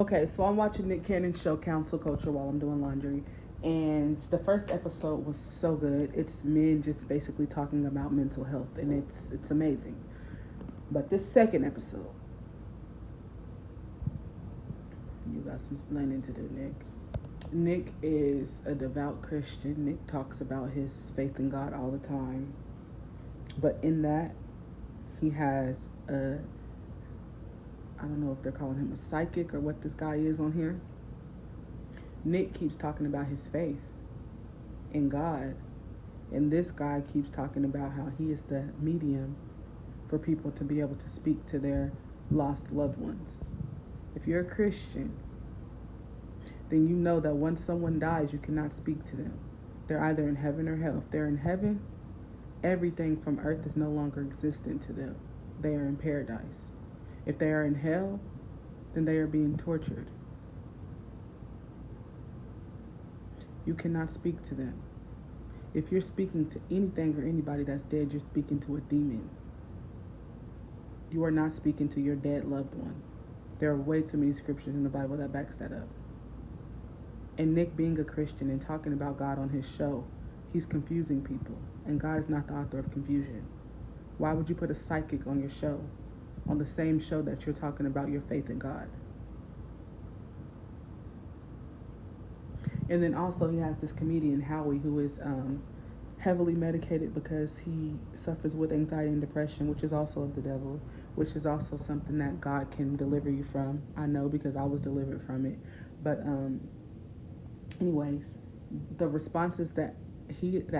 Okay, so I'm watching Nick Cannon's show Council Culture while I'm doing laundry, and the first episode was so good. It's men just basically talking about mental health, and it's amazing. But this second episode, you got some explaining to do, Nick. Nick is a devout Christian. Nick talks about his faith in God all the time, but in that, he has a, I don't know if they're calling him a psychic or what this guy is on here. Nick keeps talking about his faith in God, and this guy keeps talking about how he is the medium for people to be able to speak to their lost loved ones. If you're a Christian, then you know that once someone dies, you cannot speak to them. They're either in heaven or hell. If they're in heaven, everything from earth is no longer existent to them. They are in paradise. If they are in hell, then they are being tortured. You cannot speak to them. If you're speaking to anything or anybody that's dead, you're speaking to a demon. You are not speaking to your dead loved one. There are way too many scriptures in the Bible that backs that up. And Nick being a Christian and talking about God on his show, he's confusing people. And God is not the author of confusion. Why would you put a psychic on your show, on the same show that you're talking about your faith in God? And then also he has this comedian, Howie, who is heavily medicated because he suffers with anxiety and depression, which is also of the devil, which is also something that God can deliver you from. I know because I was delivered from it. But anyways, the responses that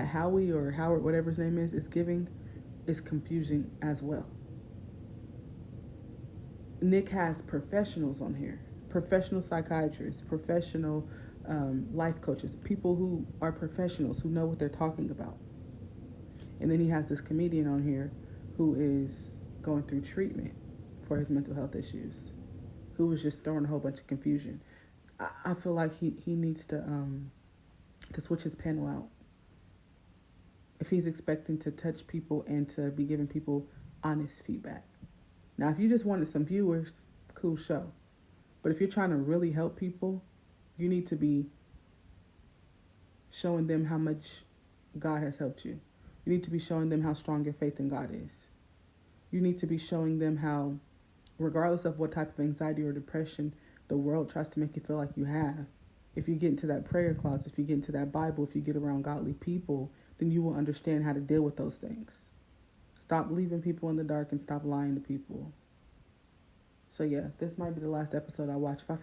Howie or Howard, whatever his name is giving is confusing as well. Nick has professionals on here, professional psychiatrists, professional life coaches, people who are professionals who know what they're talking about. And then he has this comedian on here who is going through treatment for his mental health issues, who is just throwing a whole bunch of confusion. I feel like he needs to switch his panel out if he's expecting to touch people and to be giving people honest feedback. Now, if you just wanted some viewers, cool show. But if you're trying to really help people, you need to be showing them how much God has helped you. You need to be showing them how strong your faith in God is. You need to be showing them how, regardless of what type of anxiety or depression the world tries to make you feel like you have, if you get into that prayer closet, if you get into that Bible, if you get around godly people, then you will understand how to deal with those things. Stop leaving people in the dark and stop lying to people. So yeah, this might be the last episode I watch. If I